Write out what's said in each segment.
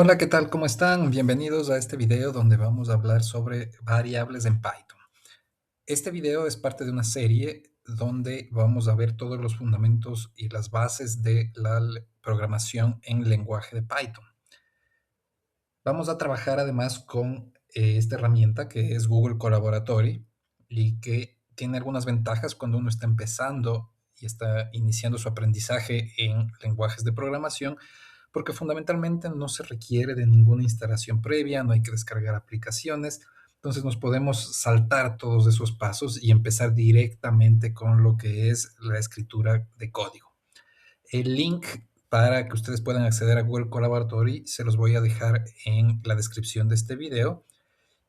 Hola, ¿qué tal? ¿Cómo están? Bienvenidos a este video donde vamos a hablar sobre variables en Python. Este video es parte de una serie donde vamos a ver todos los fundamentos y las bases de la programación en lenguaje de Python. Vamos a trabajar además con esta herramienta que es Google Colaboratory y que tiene algunas ventajas cuando uno está empezando y está iniciando su aprendizaje en lenguajes de programación, porque fundamentalmente no se requiere de ninguna instalación previa, no hay que descargar aplicaciones, entonces nos podemos saltar todos esos pasos y empezar directamente con lo que es la escritura de código. El link para que ustedes puedan acceder a Google Colaboratory se los voy a dejar en la descripción de este video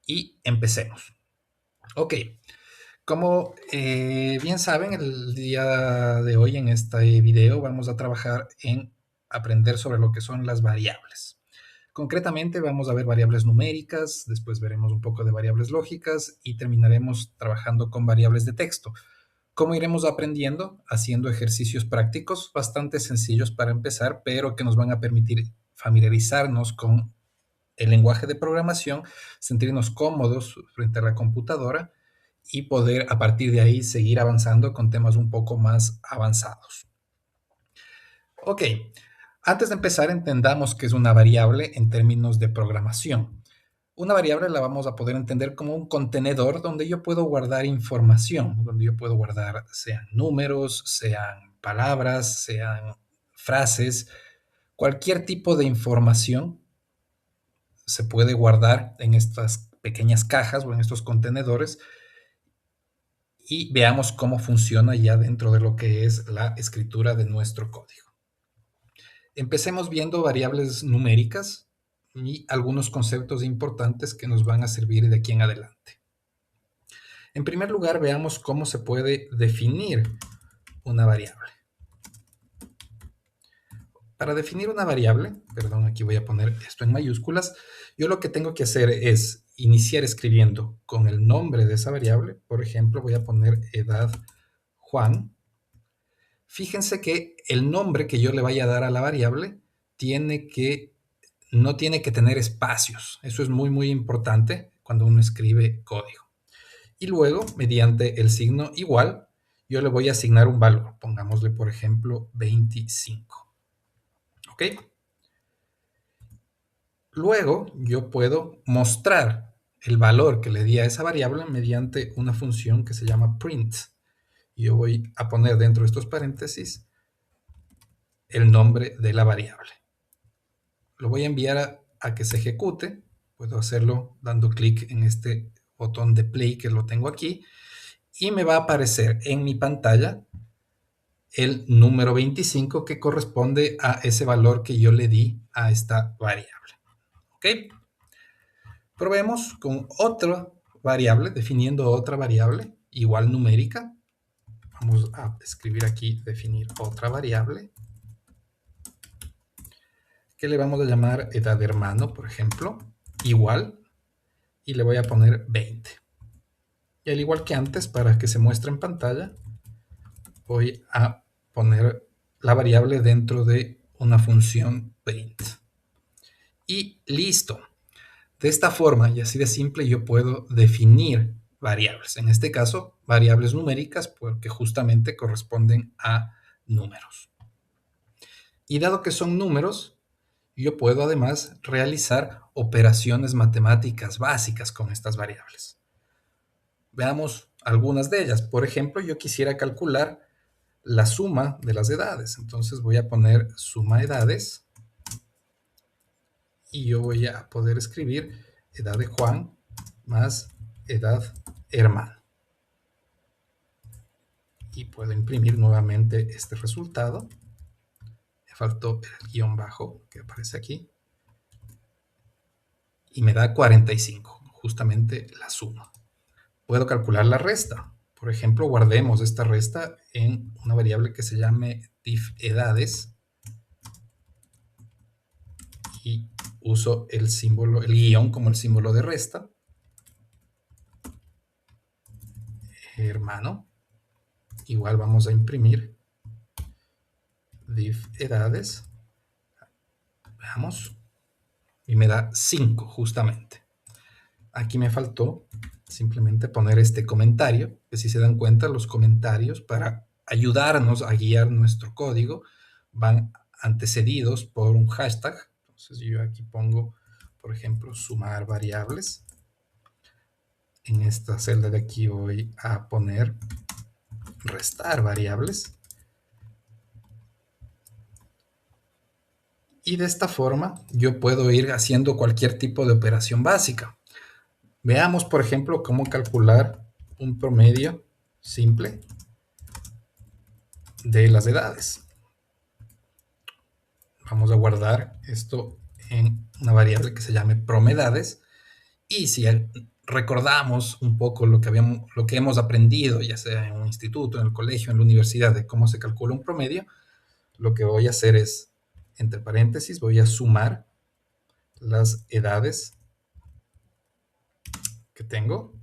y empecemos. Ok, como bien saben, el día de hoy en este video vamos a trabajar en aprender sobre lo que son las variables. Concretamente vamos a ver variables numéricas, después veremos un poco de variables lógicas y terminaremos trabajando con variables de texto. ¿Cómo iremos aprendiendo? Haciendo ejercicios prácticos bastante sencillos para empezar, pero que nos van a permitir familiarizarnos con el lenguaje de programación, sentirnos cómodos frente a la computadora y poder a partir de ahí seguir avanzando con temas un poco más avanzados. Ok, antes de empezar entendamos qué es una variable en términos de programación. Una variable la vamos a poder entender como un contenedor donde yo puedo guardar información, donde yo puedo guardar sean números, sean palabras, sean frases, cualquier tipo de información se puede guardar en estas pequeñas cajas o en estos contenedores y veamos cómo funciona ya dentro de lo que es la escritura de nuestro código. Empecemos viendo variables numéricas y algunos conceptos importantes que nos van a servir de aquí en adelante. En primer lugar, veamos cómo se puede definir una variable. Para definir una variable, perdón, aquí voy a poner esto en mayúsculas, yo lo que tengo que hacer es iniciar escribiendo con el nombre de esa variable. Por ejemplo, voy a poner edad Juan. Fíjense que el nombre que yo le vaya a dar a la variable no tiene que tener espacios. Eso es muy, muy importante cuando uno escribe código. Y luego, mediante el signo igual, yo le voy a asignar un valor. Pongámosle, por ejemplo, 25. ¿Ok? Luego, yo puedo mostrar el valor que le di a esa variable mediante una función que se llama print. Yo voy a poner dentro de estos paréntesis el nombre de la variable. Lo voy a enviar a que se ejecute. Puedo hacerlo dando clic en este botón de play que lo tengo aquí. Y me va a aparecer en mi pantalla el número 25 que corresponde a ese valor que yo le di a esta variable. ¿Ok? Probemos con otra variable, definiendo otra variable igual numérica. Vamos a escribir aquí, definir otra variable, que le vamos a llamar edad de hermano, por ejemplo, igual, y le voy a poner 20. Y al igual que antes, para que se muestre en pantalla, voy a poner la variable dentro de una función print. Y listo. De esta forma, y así de simple, yo puedo definir variables. En este caso, variables numéricas, porque justamente corresponden a números. Y dado que son números, yo puedo además realizar operaciones matemáticas básicas con estas variables. Veamos algunas de ellas. Por ejemplo, yo quisiera calcular la suma de las edades. Entonces voy a poner suma edades y yo voy a poder escribir edad de Juan más edad hermano. Y puedo imprimir nuevamente este resultado. Me faltó el guión bajo que aparece aquí. Y me da 45, justamente la suma. Puedo calcular la resta. Por ejemplo, guardemos esta resta en una variable que se llame diff edades y uso el símbolo, el guión como el símbolo de resta. Hermano, igual vamos a imprimir diff edades. Veamos, y me da 5 justamente. Aquí me faltó simplemente poner este comentario, que si se dan cuenta, los comentarios para ayudarnos a guiar nuestro código van antecedidos por un hashtag. Entonces yo aquí pongo, por ejemplo, sumar variables. En esta celda de aquí voy a poner restar variables. Y de esta forma yo puedo ir haciendo cualquier tipo de operación básica. Veamos, por ejemplo, cómo calcular un promedio simple de las edades. Vamos a guardar esto en una variable que se llame promedades. Y si recordamos un poco lo que hemos aprendido, ya sea en un instituto, en el colegio, en la universidad, de cómo se calcula un promedio, lo que voy a hacer es, entre paréntesis, voy a sumar las edades que tengo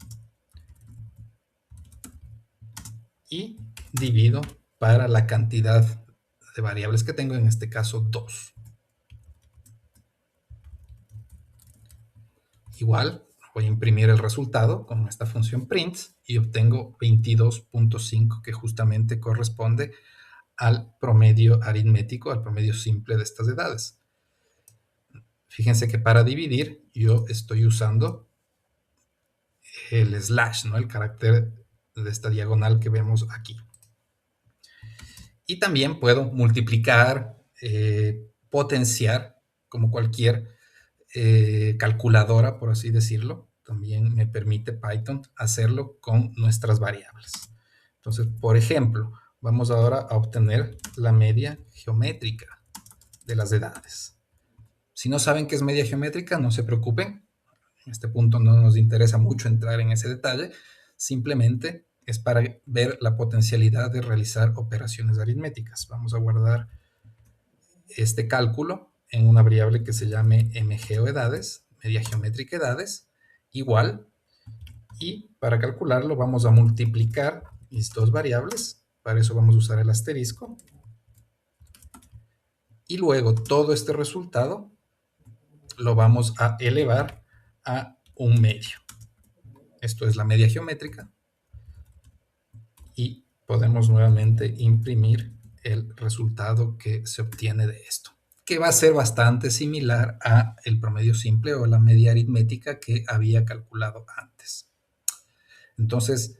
y divido para la cantidad de variables que tengo, en este caso 2. Igual voy a imprimir el resultado con esta función print y obtengo 22.5, que justamente corresponde al promedio aritmético, al promedio simple de estas edades. Fíjense que para dividir yo estoy usando el slash, ¿no? El carácter de esta diagonal que vemos aquí. Y también puedo multiplicar, potenciar, como cualquier calculadora, por así decirlo. También me permite Python hacerlo con nuestras variables. Entonces, por ejemplo, vamos ahora a obtener la media geométrica de las edades. Si no saben qué es media geométrica, no se preocupen. En este punto no nos interesa mucho entrar en ese detalle. Simplemente es para ver la potencialidad de realizar operaciones aritméticas. Vamos a guardar este cálculo en una variable que se llame mgeoedades, media geométrica edades, igual, y para calcularlo vamos a multiplicar mis dos variables. Para eso vamos a usar el asterisco, y luego todo este resultado lo vamos a elevar a un medio. Esto es la media geométrica, y podemos nuevamente imprimir el resultado que se obtiene de esto, que va a ser bastante similar a el promedio simple o la media aritmética que había calculado antes. Entonces,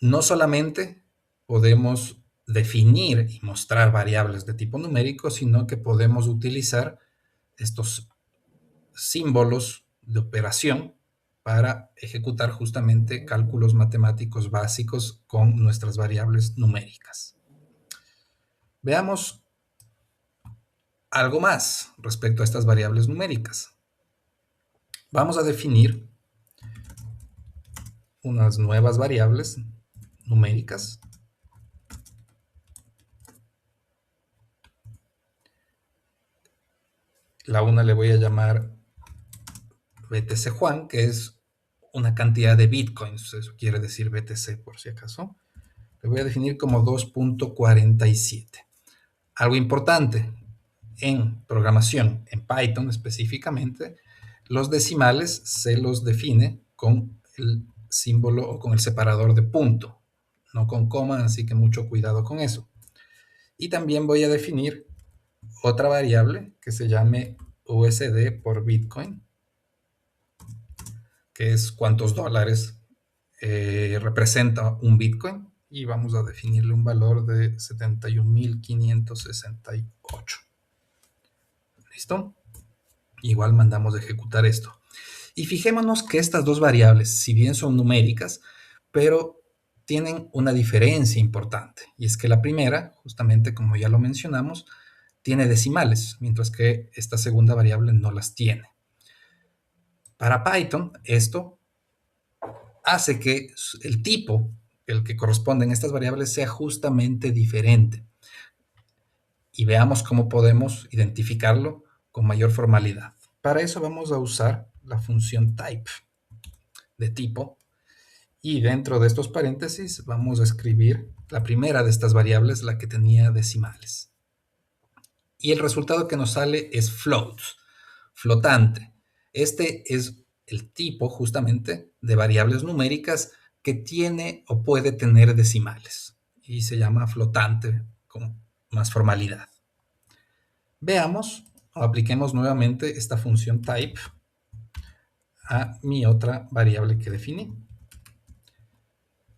no solamente podemos definir y mostrar variables de tipo numérico, sino que podemos utilizar estos símbolos de operación para ejecutar justamente cálculos matemáticos básicos con nuestras variables numéricas. Veamos algo más respecto a estas variables numéricas. Vamos a definir unas nuevas variables numéricas. La una le voy a llamar BTC Juan, que es una cantidad de bitcoins, eso quiere decir BTC por si acaso. Le voy a definir como 2.47. Algo importante en programación, en Python específicamente, los decimales se los define con el símbolo o con el separador de punto, no con coma, así que mucho cuidado con eso. Y también voy a definir otra variable que se llame USD por Bitcoin, que es cuántos dólares representa un Bitcoin, y vamos a definirle un valor de 71.568. ¿Listo? Igual mandamos a ejecutar esto. Y fijémonos que estas dos variables, si bien son numéricas, pero tienen una diferencia importante. Y es que la primera, justamente como ya lo mencionamos, tiene decimales, mientras que esta segunda variable no las tiene. Para Python, esto hace que el tipo, el que corresponde en estas variables, sea justamente diferente. Y veamos cómo podemos identificarlo con mayor formalidad. Para eso vamos a usar la función type de tipo, y dentro de estos paréntesis vamos a escribir la primera de estas variables, la que tenía decimales. Y el resultado que nos sale es float. flotante. Este es el tipo justamente de variables numéricas que tiene o puede tener decimales y se llama flotante con más formalidad. Veamos o apliquemos nuevamente esta función type a mi otra variable que definí,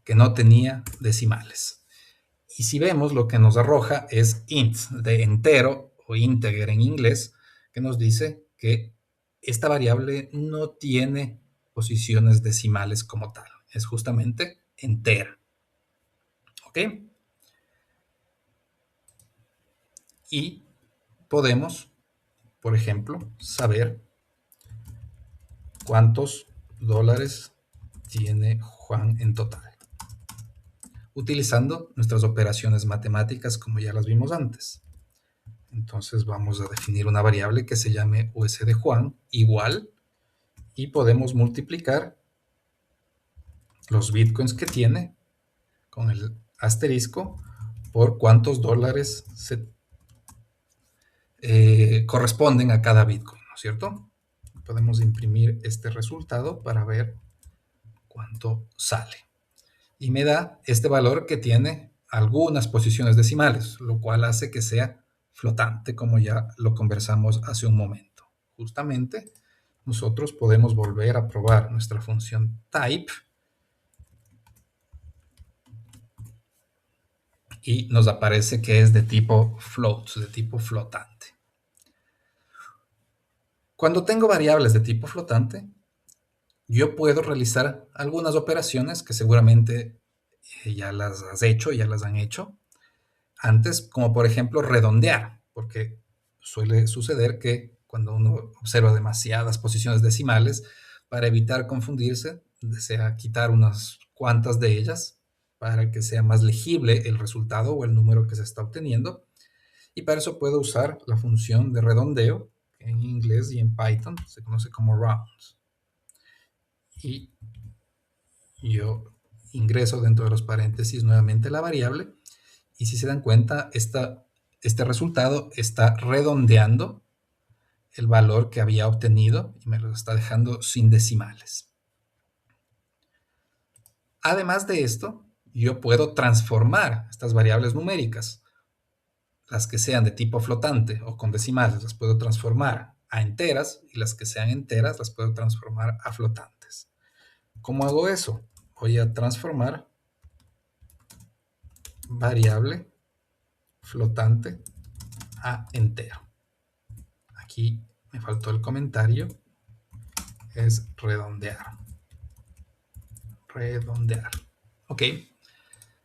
que no tenía decimales. Y si vemos, lo que nos arroja es int, de entero o integer en inglés, que nos dice que esta variable no tiene posiciones decimales como tal, es justamente entera. ¿Ok? Y podemos, por ejemplo, saber cuántos dólares tiene Juan en total, utilizando nuestras operaciones matemáticas como ya las vimos antes. Entonces vamos a definir una variable que se llame US de Juan igual, y podemos multiplicar los bitcoins que tiene con el asterisco por cuántos dólares corresponden a cada bitcoin, ¿no es cierto? Podemos imprimir este resultado para ver cuánto sale. Y me da este valor que tiene algunas posiciones decimales, lo cual hace que sea flotante, como ya lo conversamos hace un momento. Justamente, nosotros podemos volver a probar nuestra función type y nos aparece que es de tipo float, de tipo flotante. Cuando tengo variables de tipo flotante, yo puedo realizar algunas operaciones que seguramente ya las has hecho, ya las han hecho antes, como por ejemplo redondear, porque suele suceder que cuando uno observa demasiadas posiciones decimales, para evitar confundirse, desea quitar unas cuantas de ellas para que sea más legible el resultado o el número que se está obteniendo. Y para eso puedo usar la función de redondeo, que en inglés y en Python se conoce como rounds. Y yo ingreso dentro de los paréntesis nuevamente la variable, y si se dan cuenta, este resultado está redondeando el valor que había obtenido y me lo está dejando sin decimales. Además de esto, yo puedo transformar estas variables numéricas, las que sean de tipo flotante o con decimales, las puedo transformar a enteras, y las que sean enteras las puedo transformar a flotantes. ¿Cómo hago eso? Voy a transformar variable flotante a entero. Aquí me faltó el comentario, es redondear. Redondear. Ok.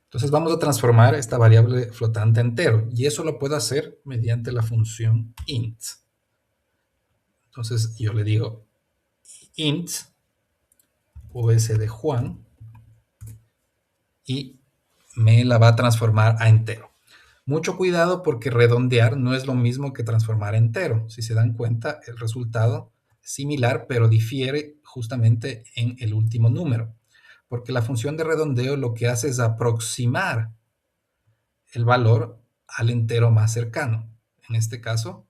Entonces vamos a transformar esta variable flotante a entero, y eso lo puedo hacer mediante la función int. Entonces yo le digo int US de Juan y me la va a transformar a entero. Mucho cuidado, porque redondear no es lo mismo que transformar a entero. Si se dan cuenta, el resultado es similar, pero difiere justamente en el último número, porque la función de redondeo lo que hace es aproximar el valor al entero más cercano. En este caso,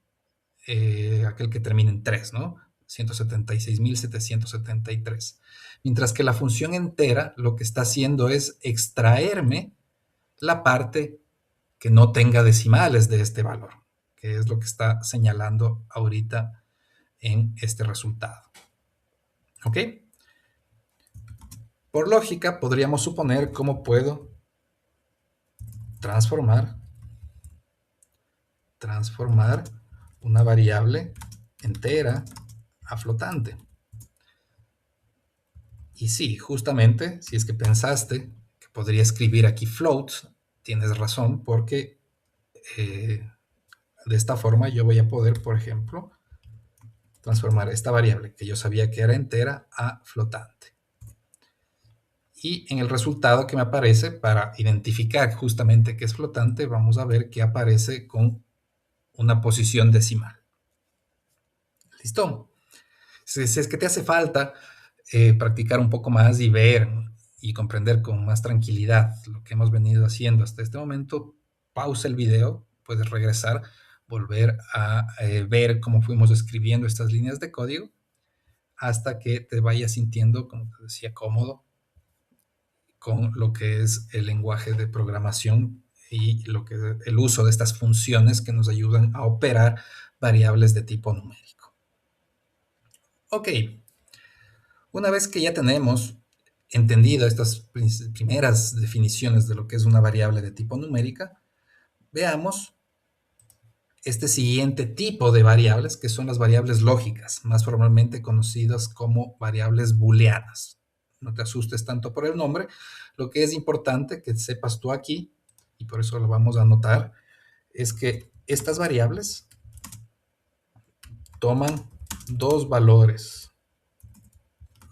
aquel que termina en 3, ¿no? 176.773. Mientras que la función entera lo que está haciendo es extraerme la parte que no tenga decimales de este valor, que es lo que está señalando ahorita en este resultado. ¿Ok? Por lógica, podríamos suponer cómo puedo transformar una variable entera a flotante. Y sí, justamente, si es que pensaste que podría escribir aquí float, tienes razón, porque de esta forma yo voy a poder, por ejemplo, transformar esta variable que yo sabía que era entera a flotante. Y en el resultado que me aparece, para identificar justamente que es flotante, vamos a ver que aparece con una posición decimal. ¿Listo? Si es que te hace falta practicar un poco más y ver y comprender con más tranquilidad lo que hemos venido haciendo hasta este momento, pausa el video, puedes regresar volver a ver cómo fuimos escribiendo estas líneas de código hasta que te vayas sintiendo, como te decía, cómodo con lo que es el lenguaje de programación y lo que es el uso de estas funciones que nos ayudan a operar variables de tipo numérico. Ok, una vez que ya tenemos entendido estas primeras definiciones de lo que es una variable de tipo numérica, veamos este siguiente tipo de variables, que son las variables lógicas, más formalmente conocidas como variables booleanas. No te asustes tanto por el nombre, lo que es importante que sepas tú aquí, y por eso lo vamos a anotar, es que estas variables toman dos valores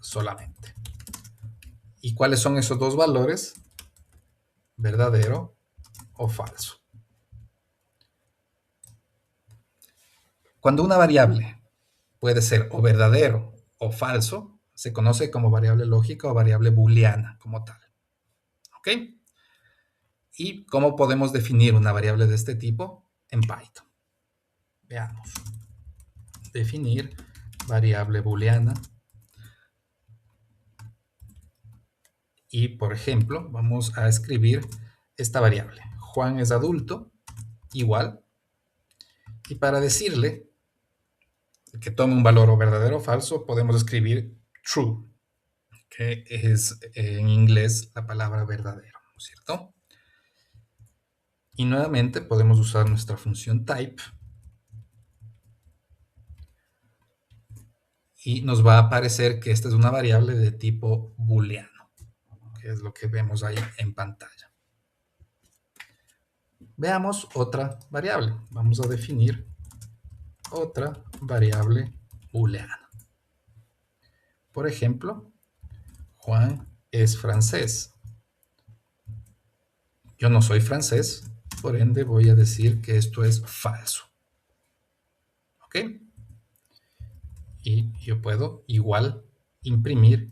solamente. ¿Y cuáles son esos dos valores? Verdadero o falso. Cuando una variable puede ser o verdadero o falso, se conoce como variable lógica o variable booleana como tal. ¿Ok? ¿Y cómo podemos definir una variable de este tipo en Python? Veamos. Definir variable booleana. Y, por ejemplo, vamos a escribir esta variable. Juan es adulto, igual. Y para decirle que tome un valor o verdadero o falso, podemos escribir true, que es en inglés la palabra verdadero, ¿no es cierto? Y nuevamente podemos usar nuestra función type y nos va a aparecer que esta es una variable de tipo booleano, que es lo que vemos ahí en pantalla. Veamos otra variable. Vamos a definir otra variable booleana. Por ejemplo, Juan es francés. Yo no soy francés, por ende voy a decir que esto es falso. ¿Ok? Y yo puedo igual imprimir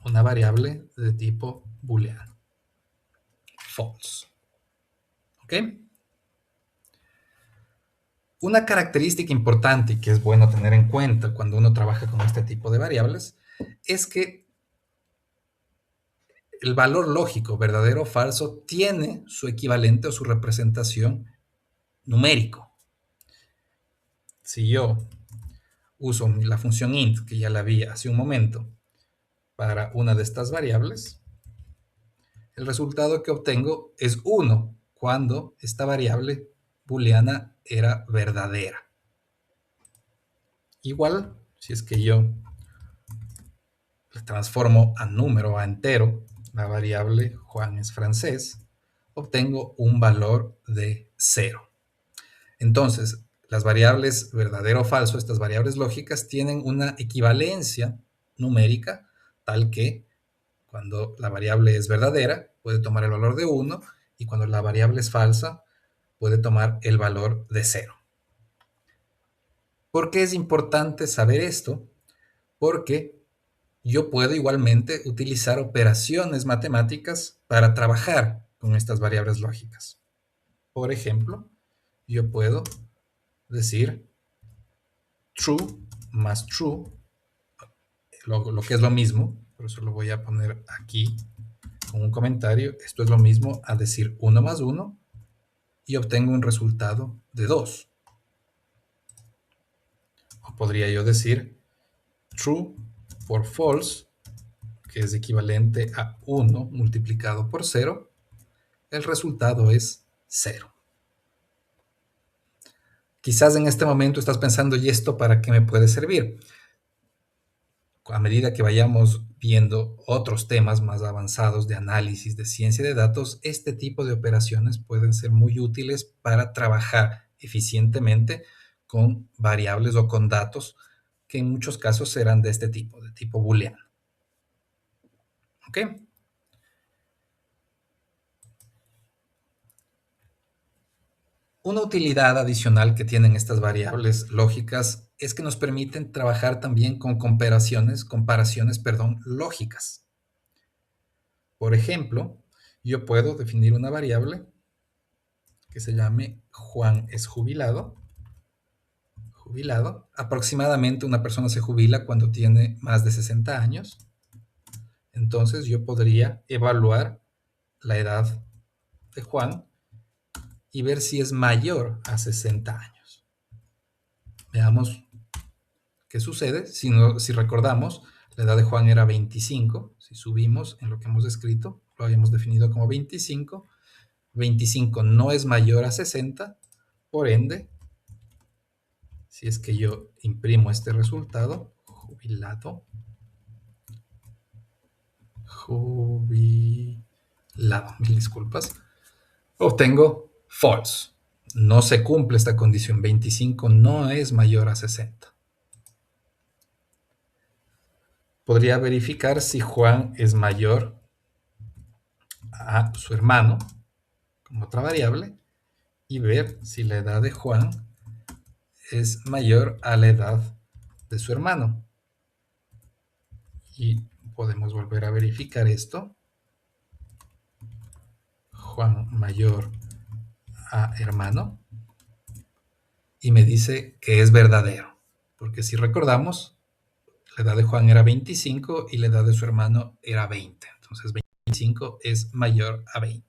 una variable de tipo booleano. False. ¿Ok? Una característica importante que es bueno tener en cuenta cuando uno trabaja con este tipo de variables es que el valor lógico, verdadero o falso, tiene su equivalente o su representación numérico. Si yo uso la función int, que ya la vi hace un momento, para una de estas variables, el resultado que obtengo es 1 cuando esta variable booleana era verdadera. Igual, si es que yo le transformo a número, a entero, la variable Juan es francés, obtengo un valor de 0. Entonces, las variables verdadero o falso, estas variables lógicas, tienen una equivalencia numérica tal que cuando la variable es verdadera, puede tomar el valor de 1 y cuando la variable es falsa, puede tomar el valor de 0. ¿Por qué es importante saber esto? Porque yo puedo igualmente utilizar operaciones matemáticas para trabajar con estas variables lógicas. Por ejemplo, yo puedo decir true más true, lo que es lo mismo, por eso lo voy a poner aquí con un comentario. Esto es lo mismo a decir 1 más 1 y obtengo un resultado de 2. O podría yo decir true por false, que es equivalente a 1 multiplicado por 0. El resultado es 0. Quizás en este momento estás pensando, ¿y esto para qué me puede servir? A medida que vayamos viendo otros temas más avanzados de análisis de ciencia de datos, este tipo de operaciones pueden ser muy útiles para trabajar eficientemente con variables o con datos que en muchos casos serán de este tipo, de tipo booleano. ¿Ok? Una utilidad adicional que tienen estas variables lógicas es que nos permiten trabajar también con comparaciones, lógicas. Por ejemplo, yo puedo definir una variable que se llame Juan es jubilado. Jubilado. Aproximadamente una persona se jubila cuando tiene más de 60 años. Entonces yo podría evaluar la edad de Juan y ver si es mayor a 60 años. Veamos qué sucede. Si recordamos, la edad de Juan era 25. Si subimos en lo que hemos escrito, lo habíamos definido como 25. 25 no es mayor a 60. Por ende, si es que yo imprimo este resultado, jubilado, mil disculpas, obtengo false. No se cumple esta condición. 25 no es mayor a 60. Podría verificar si Juan es mayor a su hermano, como otra variable, y ver si la edad de Juan es mayor a la edad de su hermano. Y podemos volver a verificar esto. Juan mayor a hermano. Y me dice que es verdadero. Porque si recordamos, la edad de Juan era 25 y la edad de su hermano era 20. Entonces 25 es mayor a 20.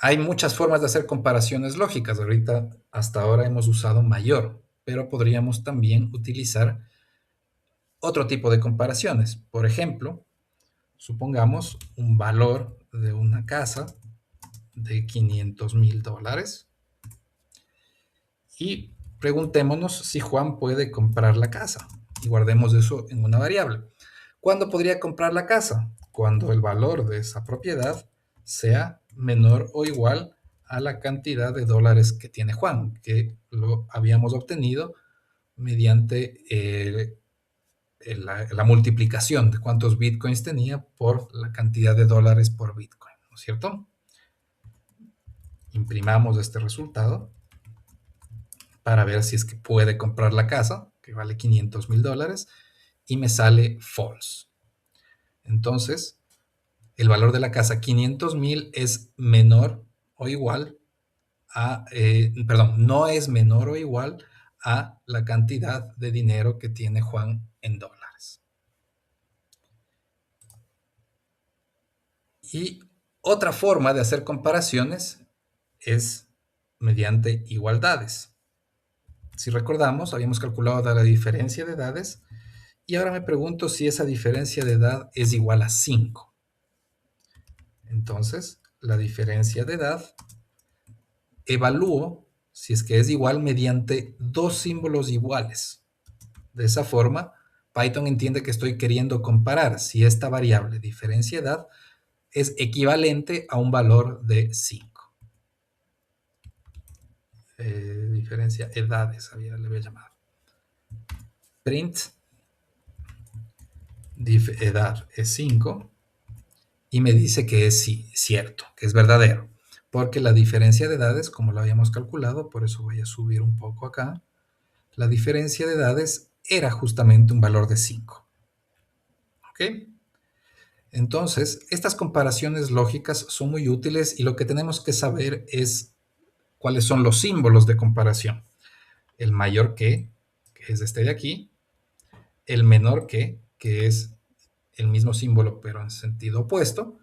Hay muchas formas de hacer comparaciones lógicas. Ahorita, hasta ahora hemos usado mayor, pero podríamos también utilizar otro tipo de comparaciones. Por ejemplo, supongamos un valor de una casa de $500,000 y preguntémonos si Juan puede comprar la casa y guardemos eso en una variable. ¿Cuándo podría comprar la casa? Cuando el valor de esa propiedad sea menor o igual a la cantidad de dólares que tiene Juan, que lo habíamos obtenido mediante la multiplicación de cuántos bitcoins tenía por la cantidad de dólares por bitcoin, ¿no es cierto? Imprimamos este resultado para ver si es que puede comprar la casa, que vale $500,000, y me sale false. Entonces, el valor de la casa 500,000 es menor o igual a, no es menor o igual a la cantidad de dinero que tiene Juan en dólares. Y otra forma de hacer comparaciones es mediante igualdades. Si recordamos, habíamos calculado la diferencia de edades y ahora me pregunto si esa diferencia de edad es igual a 5. Entonces, la diferencia de edad evalúo si es que es igual mediante dos símbolos iguales. De esa forma, Python entiende que estoy queriendo comparar si esta variable diferencia de edad es equivalente a un valor de 5. Diferencia edades, le voy a llamar. Print diff edad es 5 y me dice que es cierto, que es verdadero, porque la diferencia de edades, como lo habíamos calculado, por eso voy a subir un poco acá, la diferencia de edades era justamente un valor de 5. ¿Ok? Entonces, estas comparaciones lógicas son muy útiles y lo que tenemos que saber es cuáles son los símbolos de comparación. El mayor que es este de aquí, el menor que es el mismo símbolo pero en sentido opuesto,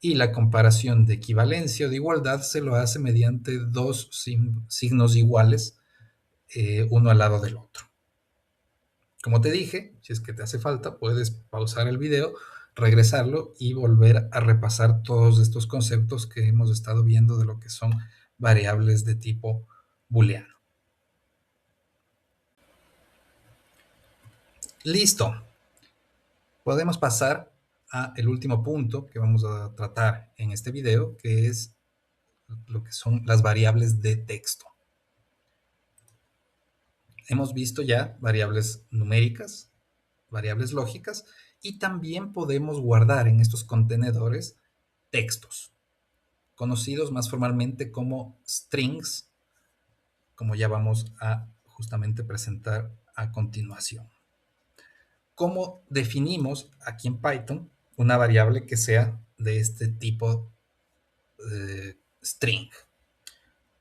y la comparación de equivalencia o de igualdad se lo hace mediante dos signos iguales, uno al lado del otro. Como te dije, si es que te hace falta, puedes pausar el video, regresarlo y volver a repasar todos estos conceptos que hemos estado viendo de lo que son variables de tipo booleano. Listo. Podemos pasar al último punto que vamos a tratar en este video, que es lo que son las variables de texto. Hemos visto ya variables numéricas, variables lógicas, y también podemos guardar en estos contenedores textos, conocidos más formalmente como strings, como ya vamos a justamente presentar a continuación. ¿Cómo definimos aquí en Python una variable que sea de este tipo string.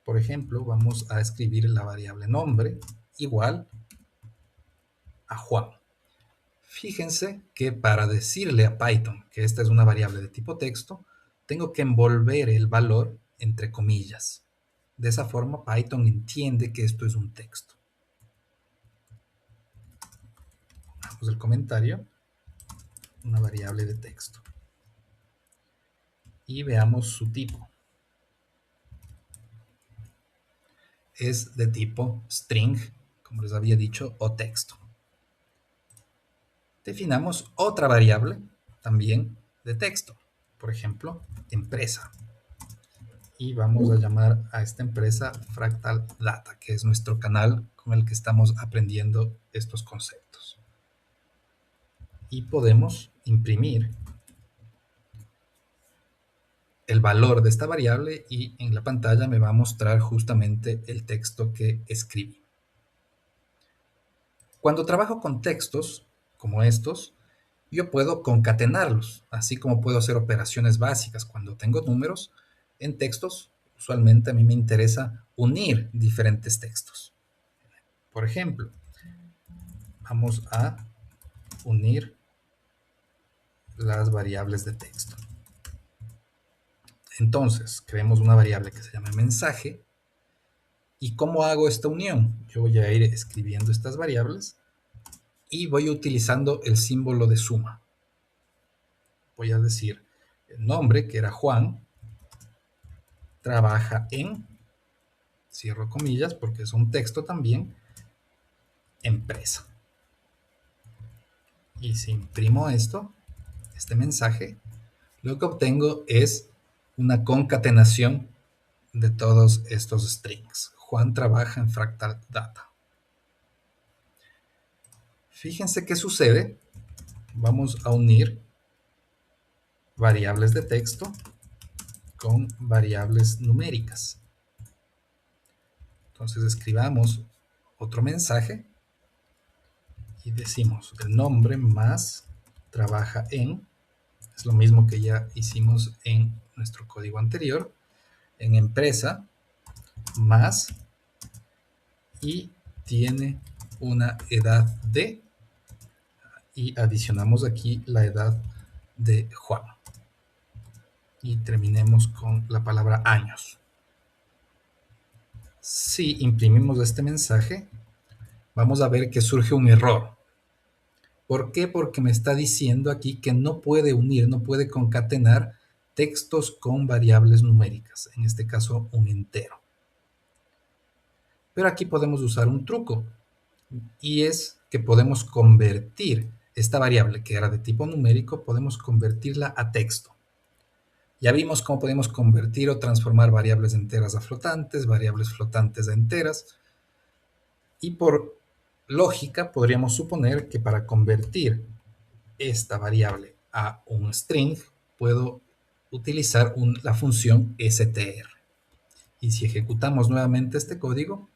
Por ejemplo, vamos a escribir la variable nombre igual a Juan. Fíjense que para decirle a Python que esta es una variable de tipo texto, tengo que envolver el valor entre comillas. De esa forma, Python entiende que esto es un texto. Pongamos el comentario, una variable de texto. Y veamos su tipo. Es de tipo string, como les había dicho, o texto. Definamos otra variable también de texto, por ejemplo, empresa. Y vamos a llamar a esta empresa Fractal Data, que es nuestro canal con el que estamos aprendiendo estos conceptos. Y podemos imprimir el valor de esta variable y en la pantalla me va a mostrar justamente el texto que escribí. Cuando trabajo con textos como estos, yo puedo concatenarlos, así como puedo hacer operaciones básicas cuando tengo números. En textos, usualmente a mí me interesa unir diferentes textos. Por ejemplo, vamos a unir las variables de texto. Entonces, creemos una variable que se llama mensaje. ¿Y cómo hago esta unión? Yo voy a ir escribiendo estas variables y voy utilizando el símbolo de suma. Voy a decir el nombre, que era Juan, trabaja en, cierro comillas porque es un texto también, empresa. Y si imprimo esto, este mensaje, lo que obtengo es una concatenación de todos estos strings. Juan trabaja en Fractal Data. Fíjense qué sucede. Vamos a unir variables de texto con variables numéricas. Entonces escribamos otro mensaje y decimos el nombre más trabaja en, es lo mismo que ya hicimos en nuestro código anterior, en empresa más y tiene una edad de, y adicionamos aquí la edad de Juan. Y terminemos con la palabra años. Si imprimimos este mensaje, vamos a ver que surge un error. ¿Por qué? Porque me está diciendo aquí que no puede unir, no puede concatenar textos con variables numéricas, en este caso un entero. Pero aquí podemos usar un truco, y es que podemos convertir esta variable que era de tipo numérico, podemos convertirla a texto. Ya vimos cómo podemos convertir o transformar variables enteras a flotantes, variables flotantes a enteras, y por lógica podríamos suponer que para convertir esta variable a un string puedo utilizar la función str. Y si ejecutamos nuevamente este código,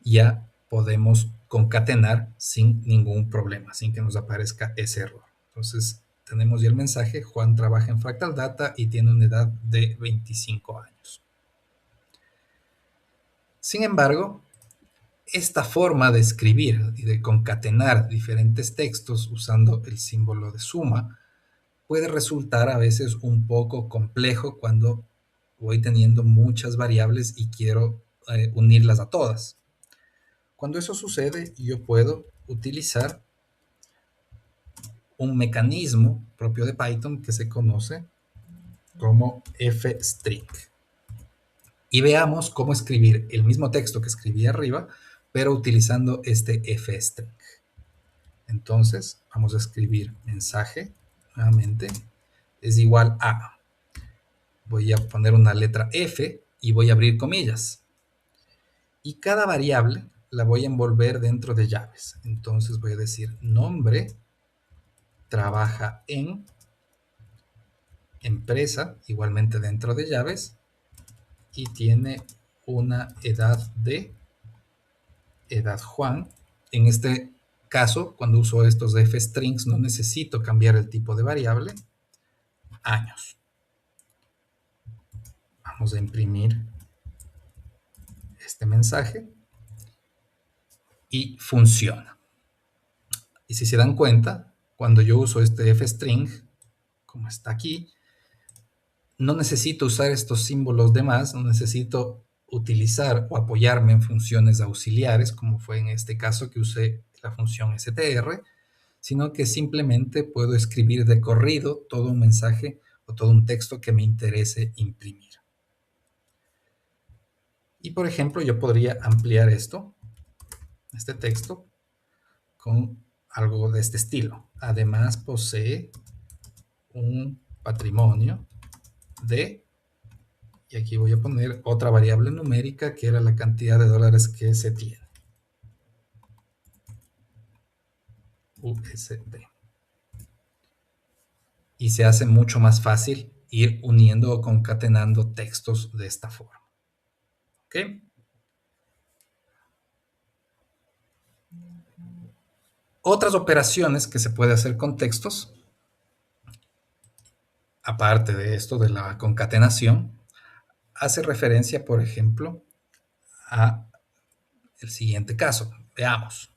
ya podemos concatenar sin ningún problema, sin que nos aparezca ese error. Entonces, tenemos ya el mensaje, Juan trabaja en Fractal Data y tiene una edad de 25 años. Sin embargo, esta forma de escribir y de concatenar diferentes textos usando el símbolo de suma puede resultar a veces un poco complejo cuando voy teniendo muchas variables y quiero unirlas a todas. Cuando eso sucede, yo puedo utilizar un mecanismo propio de Python que se conoce como fstring. Y veamos cómo escribir el mismo texto que escribí arriba, pero utilizando este fstring. Entonces, vamos a escribir mensaje, nuevamente, es igual a, voy a poner una letra F y voy a abrir comillas. Y cada variable la voy a envolver dentro de llaves. Entonces voy a decir nombre trabaja en empresa, igualmente dentro de llaves, y tiene una edad de edad Juan. En este caso, cuando uso estos f-strings, no necesito cambiar el tipo de variable, años. Vamos a imprimir este mensaje y funciona. Y si se dan cuenta, cuando yo uso este f-string, como está aquí, no necesito usar estos símbolos de más, no necesito utilizar o apoyarme en funciones auxiliares, como fue en este caso que usé la función str, sino que simplemente puedo escribir de corrido todo un mensaje o todo un texto que me interese imprimir. Y por ejemplo, yo podría ampliar este texto, con algo de este estilo. Además, posee un patrimonio de, y aquí voy a poner otra variable numérica que era la cantidad de dólares que se tiene. USD. Y se hace mucho más fácil ir uniendo o concatenando textos de esta forma. ¿Ok? Otras operaciones que se puede hacer con textos, aparte de esto de la concatenación, hace referencia, por ejemplo, a el siguiente caso. Veamos.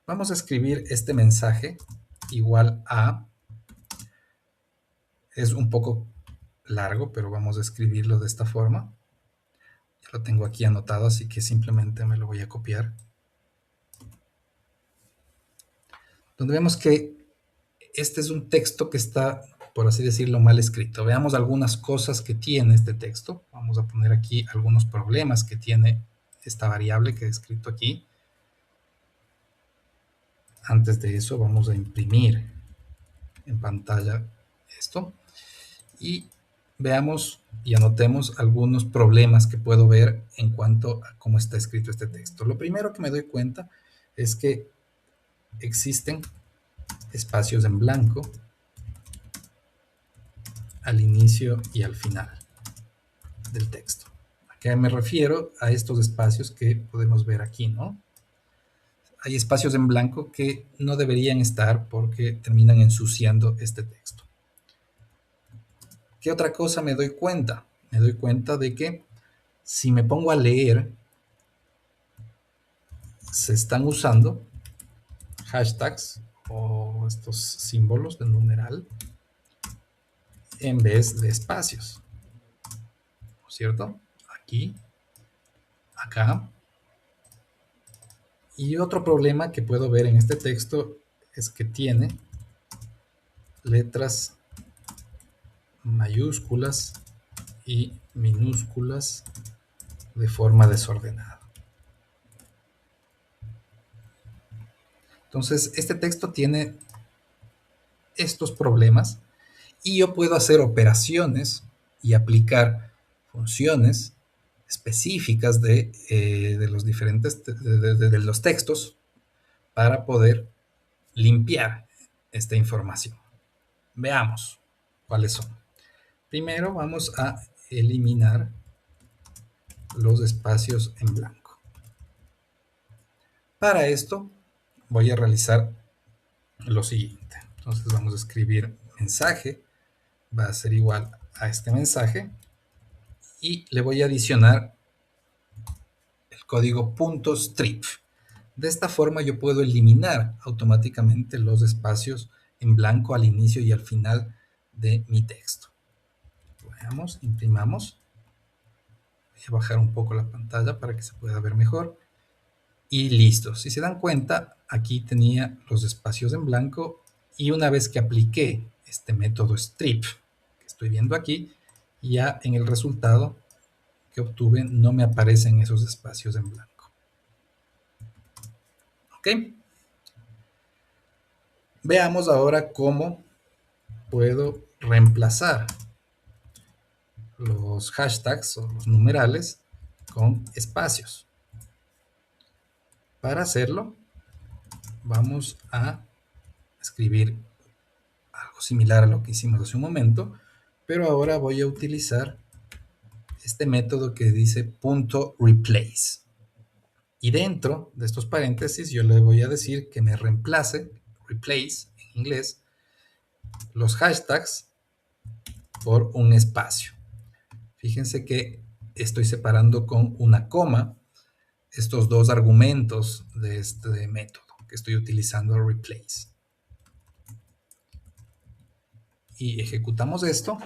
Vamos a escribir este mensaje igual a, es un poco largo, pero vamos a escribirlo de esta forma. Ya lo tengo aquí anotado, así que simplemente me lo voy a copiar. Donde vemos que este es un texto que está, por así decirlo, mal escrito. Veamos algunas cosas que tiene este texto. Vamos a poner aquí algunos problemas que tiene esta variable que he escrito aquí. Antes de eso vamos a imprimir en pantalla esto y veamos y anotemos algunos problemas que puedo ver en cuanto a cómo está escrito este texto. Lo primero que me doy cuenta es que existen espacios en blanco al inicio y al final del texto. ¿A qué me refiero? A estos espacios que podemos ver aquí, ¿no? Hay espacios en blanco que no deberían estar porque terminan ensuciando este texto. ¿Qué otra cosa me doy cuenta? Me doy cuenta de que si me pongo a leer, se están usando hashtags o estos símbolos de numeral en vez de espacios, ¿no es cierto? Aquí, acá. Y otro problema que puedo ver en este texto es que tiene letras mayúsculas y minúsculas de forma desordenada. Entonces, este texto tiene estos problemas y yo puedo hacer operaciones y aplicar funciones específicas de los diferentes de los textos para poder limpiar esta información. Veamos cuáles son. Primero vamos a eliminar los espacios en blanco. Para esto voy a realizar lo siguiente. Entonces vamos a escribir mensaje, va a ser igual a este mensaje y le voy a adicionar el código .strip. De esta forma yo puedo eliminar automáticamente los espacios en blanco al inicio y al final de mi texto. Veamos, imprimamos. Voy a bajar un poco la pantalla para que se pueda ver mejor. Y listo. Si se dan cuenta, aquí tenía los espacios en blanco y una vez que apliqué este método strip que estoy viendo aquí, ya en el resultado que obtuve no me aparecen esos espacios en blanco. ¿Ok? Veamos ahora cómo puedo reemplazar los hashtags o los numerales con espacios. Para hacerlo, vamos a escribir algo similar a lo que hicimos hace un momento, pero ahora voy a utilizar este método que dice .replace. Y dentro de estos paréntesis yo le voy a decir que me reemplace, replace en inglés, los hashtags por un espacio. Fíjense que estoy separando con una coma estos dos argumentos de este método que estoy utilizando, replace. Y ejecutamos esto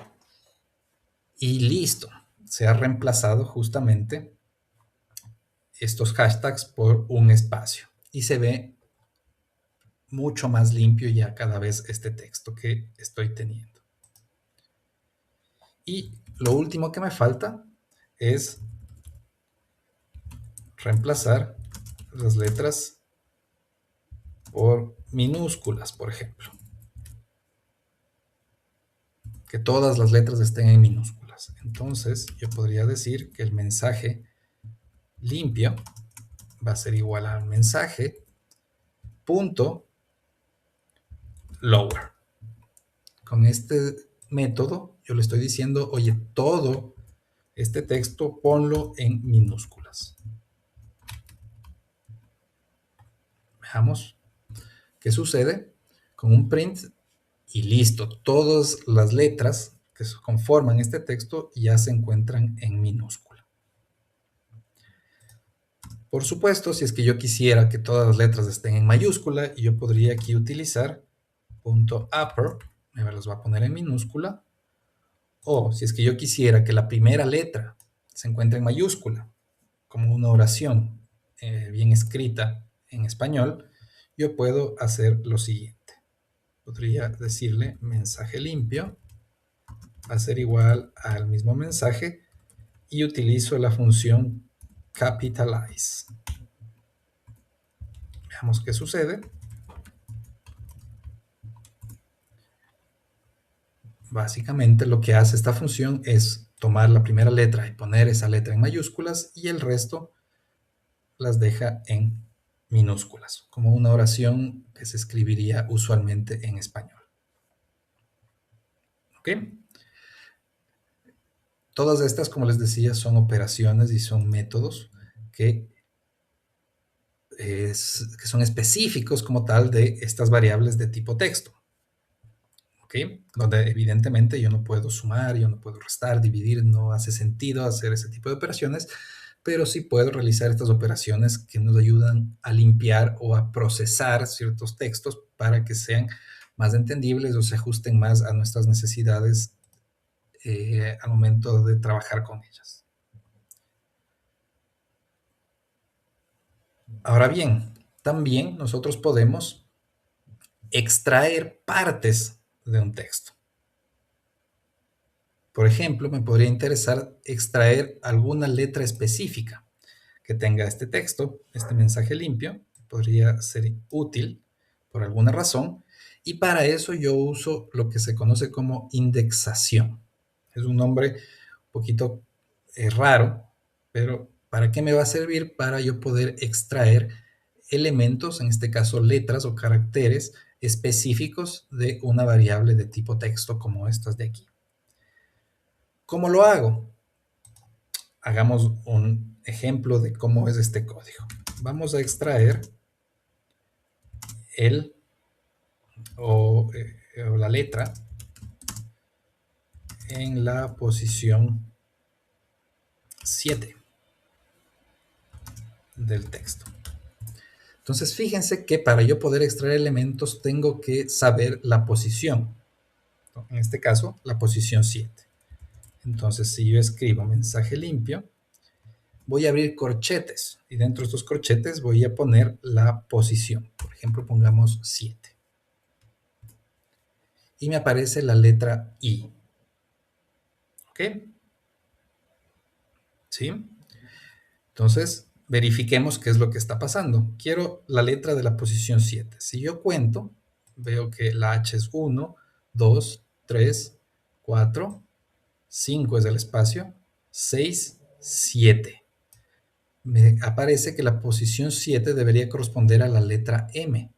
y listo. Se ha reemplazado justamente estos hashtags por un espacio y se ve mucho más limpio ya cada vez este texto que estoy teniendo. Y lo último que me falta es reemplazar las letras por minúsculas, por ejemplo. Que todas las letras estén en minúsculas. Entonces yo podría decir que el mensaje limpio va a ser igual al mensaje punto lower. Con este método yo le estoy diciendo, oye, todo este texto ponlo en minúsculas. Veamos qué sucede con un print y listo. Todas las letras que conforman este texto ya se encuentran en minúscula. Por supuesto, si es que yo quisiera que todas las letras estén en mayúscula, yo podría aquí utilizar .upper, me las va a poner en minúscula, o si es que yo quisiera que la primera letra se encuentre en mayúscula, como una oración bien escrita en español, yo puedo hacer lo siguiente. Podría decirle mensaje limpio, va a ser igual al mismo mensaje, y utilizo la función capitalize. Veamos qué sucede. Básicamente lo que hace esta función es tomar la primera letra y poner esa letra en mayúsculas y el resto las deja en minúsculas, como una oración que se escribiría usualmente en español. ¿Ok? Todas estas, como les decía, son operaciones y son métodos que son específicos como tal de estas variables de tipo texto. ¿Ok? Donde evidentemente yo no puedo sumar, yo no puedo restar, dividir, no hace sentido hacer ese tipo de operaciones, pero sí puedo realizar estas operaciones que nos ayudan a limpiar o a procesar ciertos textos para que sean más entendibles o se ajusten más a nuestras necesidades al momento de trabajar con ellas. Ahora bien, también nosotros podemos extraer partes de un texto. Por ejemplo, me podría interesar extraer alguna letra específica que tenga este texto, este mensaje limpio, podría ser útil por alguna razón, y para eso yo uso lo que se conoce como indexación. Es un nombre un poquito raro, pero ¿para qué me va a servir? Para yo poder extraer elementos, en este caso letras o caracteres específicos de una variable de tipo texto como estas de aquí. ¿Cómo lo hago? Hagamos un ejemplo de cómo es este código. Vamos a extraer el o la letra en la posición 7 del texto. Entonces, fíjense que para yo poder extraer elementos tengo que saber la posición. En este caso, la posición 7. Entonces, si yo escribo mensaje limpio, voy a abrir corchetes y dentro de estos corchetes voy a poner la posición. Por ejemplo, pongamos 7. Y me aparece la letra I. ¿Ok? ¿Sí? Entonces, verifiquemos qué es lo que está pasando. Quiero la letra de la posición 7. Si yo cuento, veo que la H es 1, 2, 3, 4, 5 es el espacio, 6, 7. Me aparece que la posición 7 debería corresponder a la letra M.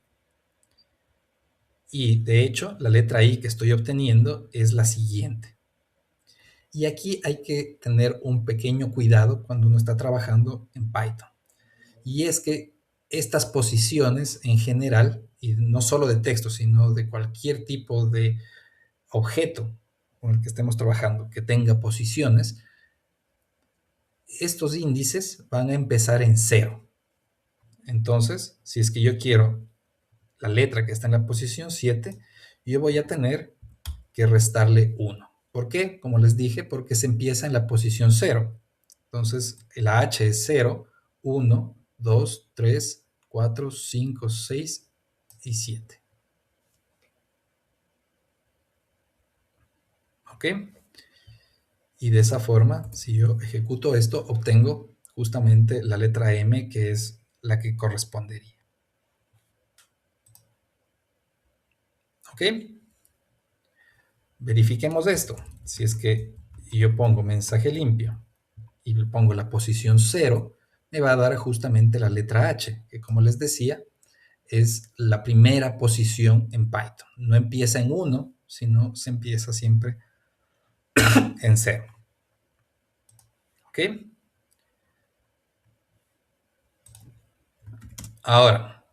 Y de hecho, la letra I que estoy obteniendo es la siguiente. Y aquí hay que tener un pequeño cuidado cuando uno está trabajando en Python. Y es que estas posiciones en general, y no solo de texto, sino de cualquier tipo de objeto con el que estemos trabajando que tenga posiciones, estos índices van a empezar en 0. Entonces, si es que yo quiero la letra que está en la posición 7, yo voy a tener que restarle 1. ¿Por qué? Como les dije, porque se empieza en la posición 0. Entonces, la H es 0, 1, 2, 3, 4, 5, 6 y 7. ¿Ok? Y de esa forma, si yo ejecuto esto, obtengo justamente la letra M, que es la que correspondería. ¿Ok? Verifiquemos esto. Si es que yo pongo mensaje limpio y le pongo la posición 0, me va a dar justamente la letra H, que como les decía, es la primera posición en Python. No empieza en 1, sino se empieza siempre en 0. ¿Ok? Ahora,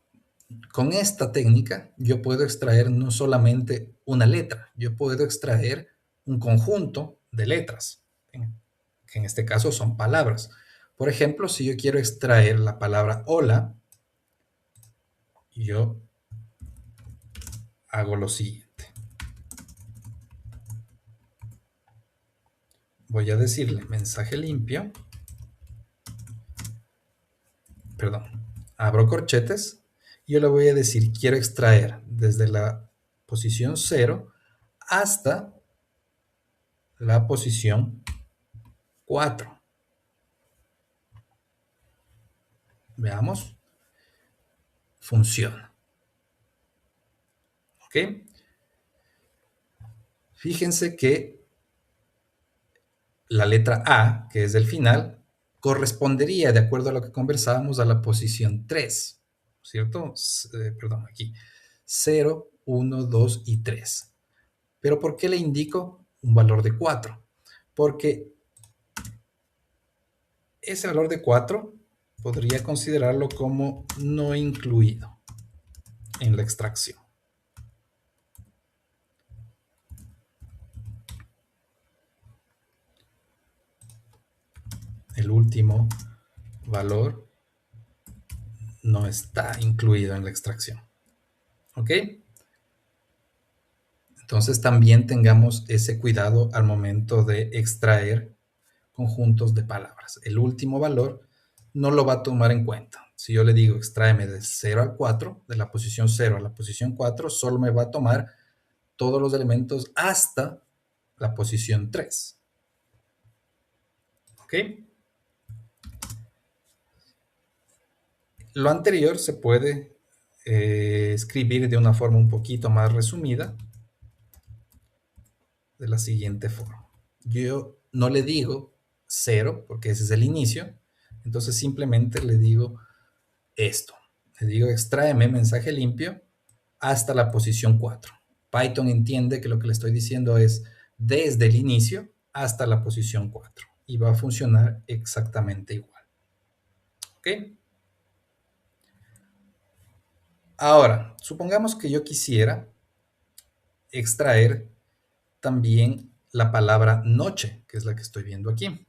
con esta técnica yo puedo extraer no solamente una letra, yo puedo extraer un conjunto de letras, que en este caso son palabras. Por ejemplo, si yo quiero extraer la palabra hola, yo hago lo siguiente. Voy a decirle mensaje limpio, perdón, abro corchetes, y yo le voy a decir quiero extraer desde la posición 0 hasta la posición 4. Veamos, funciona. ¿Ok? Fíjense que la letra A, que es del final, correspondería, de acuerdo a lo que conversábamos, a la posición 3, ¿cierto? Perdón, aquí. 0, 1, 2 y 3. ¿Pero por qué le indico un valor de 4? Porque ese valor de 4 podría considerarlo como no incluido en la extracción. El último valor no está incluido en la extracción. ¿Ok? Entonces también tengamos ese cuidado al momento de extraer conjuntos de palabras. El último valor no lo va a tomar en cuenta. Si yo le digo extráeme de 0 al 4, de la posición 0 a la posición 4, solo me va a tomar todos los elementos hasta la posición 3. ¿Ok? Lo anterior se puede escribir de una forma un poquito más resumida, de la siguiente forma. Yo no le digo 0, porque ese es el inicio, entonces simplemente le digo esto. Le digo extráeme mensaje limpio hasta la posición 4. Python entiende que lo que le estoy diciendo es desde el inicio hasta la posición 4 y va a funcionar exactamente igual. ¿Ok? Ahora, supongamos que yo quisiera extraer también la palabra noche, que es la que estoy viendo aquí.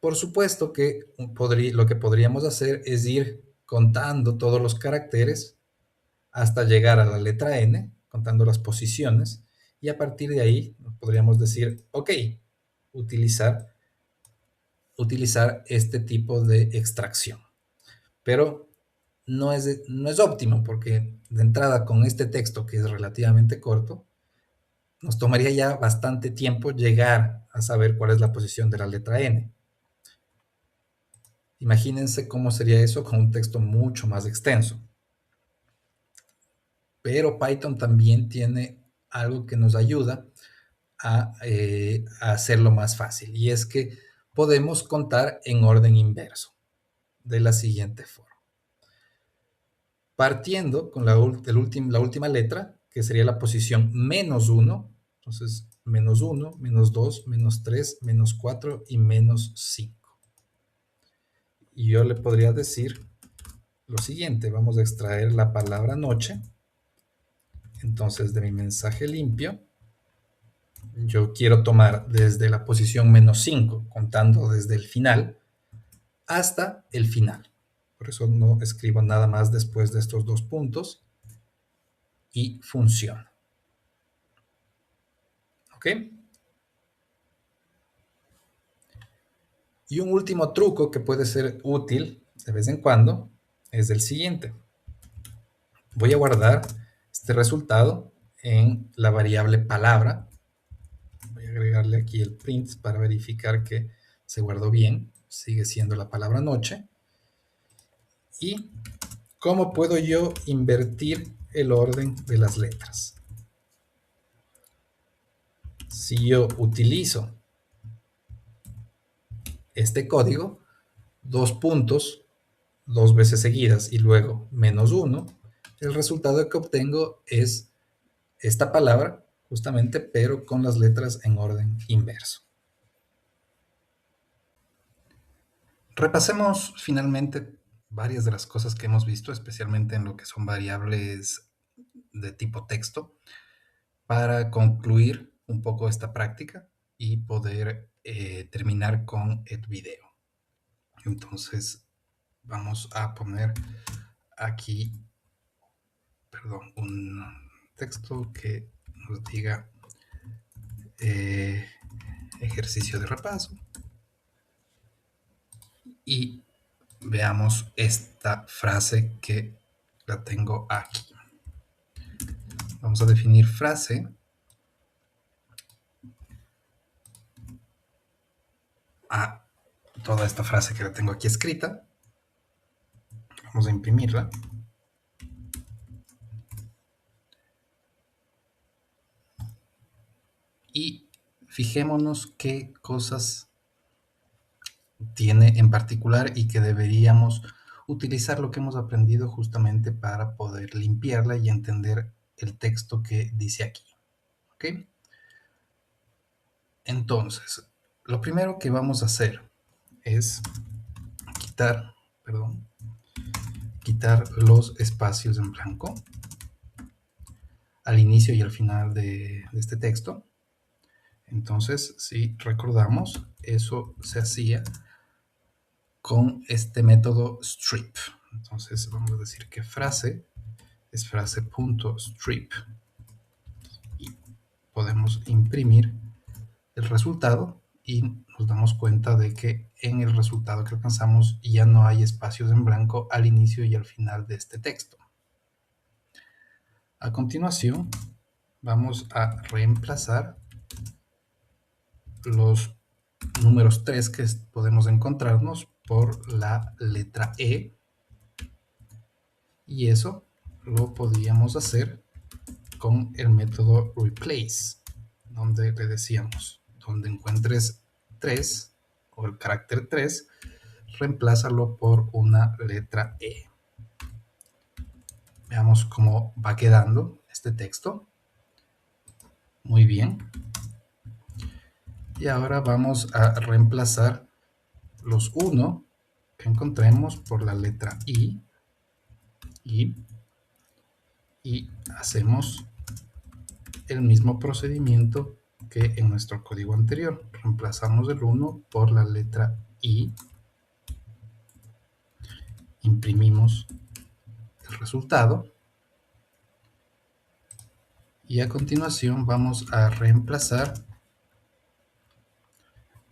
Por supuesto que lo que podríamos hacer es ir contando todos los caracteres hasta llegar a la letra N, contando las posiciones, y a partir de ahí podríamos decir, ok, utilizar, utilizar este tipo de extracción. Pero no es óptimo porque de entrada con este texto que es relativamente corto, nos tomaría ya bastante tiempo llegar a saber cuál es la posición de la letra N. Imagínense cómo sería eso con un texto mucho más extenso. Pero Python también tiene algo que nos ayuda a hacerlo más fácil, y es que podemos contar en orden inverso, de la siguiente forma. Partiendo con la última letra, que sería la posición -1, entonces -1, -2, -3, -4 y -5. Y yo le podría decir lo siguiente, vamos a extraer la palabra noche, entonces de mi mensaje limpio yo quiero tomar desde la posición -5, contando desde el final, hasta el final. Por eso no escribo nada más después de estos dos puntos y funciona. ¿Ok? Y un último truco que puede ser útil de vez en cuando es el siguiente. Voy a guardar este resultado en la variable palabra. Voy a agregarle aquí el print para verificar que se guardó bien. Sigue siendo la palabra noche. ¿Y cómo puedo yo invertir el orden de las letras? Si yo utilizo este código, dos puntos, dos veces seguidas y luego -1, el resultado que obtengo es esta palabra, justamente, pero con las letras en orden inverso. Repasemos finalmente varias de las cosas que hemos visto, especialmente en lo que son variables de tipo texto, para concluir un poco esta práctica y poder terminar con el video. Entonces, vamos a poner aquí, perdón, un texto que nos diga ejercicio de repaso y veamos esta frase que la tengo aquí. Vamos a definir frase a toda esta frase que la tengo aquí escrita. Vamos a imprimirla. Y fijémonos qué cosas tiene en particular y que deberíamos utilizar lo que hemos aprendido justamente para poder limpiarla y entender el texto que dice aquí. ¿Ok? Entonces, lo primero que vamos a hacer es quitar los espacios en blanco al inicio y al final de este texto. Entonces, si recordamos, eso se hacía con este método strip. Entonces, vamos a decir que frase es frase.strip y podemos imprimir el resultado y nos damos cuenta de que en el resultado que alcanzamos ya no hay espacios en blanco al inicio y al final de este texto. A continuación, vamos a reemplazar los números 3 que podemos encontrarnos por la letra E, y eso lo podíamos hacer con el método replace, donde le decíamos, donde encuentres 3 o el carácter 3, reemplázalo por una letra E. Veamos cómo va quedando este texto. Muy bien. Y ahora vamos a reemplazar los 1 que encontremos por la letra I y hacemos el mismo procedimiento que en nuestro código anterior. Reemplazamos el 1 por la letra I, imprimimos el resultado y a continuación vamos a reemplazar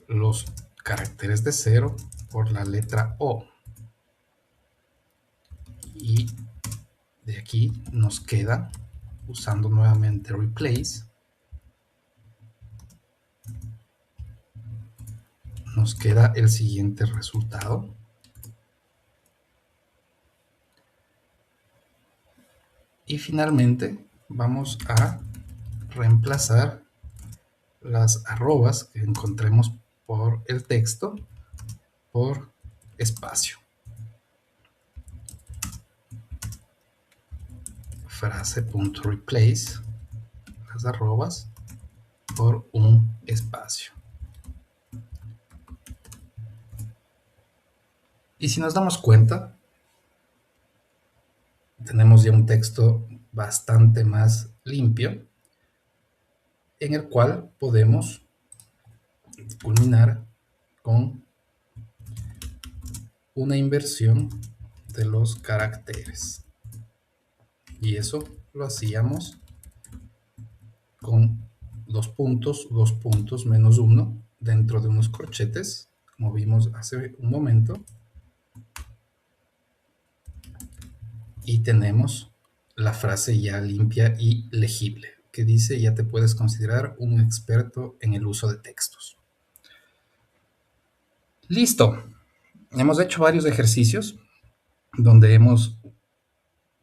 los caracteres de 0 por la letra O. Y de aquí nos queda, usando nuevamente replace, nos queda el siguiente resultado. Y finalmente vamos a reemplazar las arrobas que encontremos por el texto por espacio. Frase.replace las arrobas por un espacio. Y si nos damos cuenta, tenemos ya un texto bastante más limpio, en el cual podemos culminar con una inversión de los caracteres. Y eso lo hacíamos con 2 puntos, menos 1 dentro de unos corchetes, como vimos hace un momento. Y tenemos la frase ya limpia y legible, que dice: ya te puedes considerar un experto en el uso de textos. Listo. Hemos hecho varios ejercicios donde hemos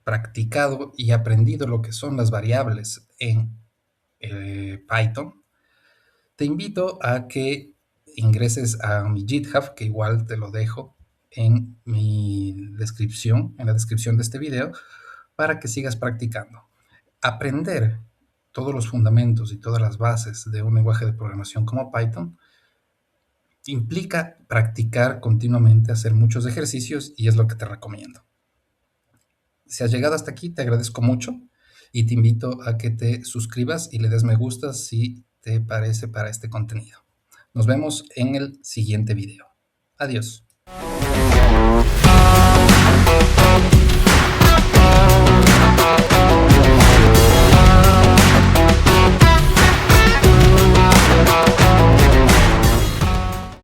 practicado y aprendido lo que son las variables en Python. Te invito a que ingreses a mi GitHub, que igual te lo dejo en mi descripción, en la descripción de este video, para que sigas practicando. Aprender todos los fundamentos y todas las bases de un lenguaje de programación como Python implica practicar continuamente, hacer muchos ejercicios, y es lo que te recomiendo. Si has llegado hasta aquí, te agradezco mucho y te invito a que te suscribas y le des me gusta si te parece para este contenido. Nos vemos en el siguiente video. Adiós.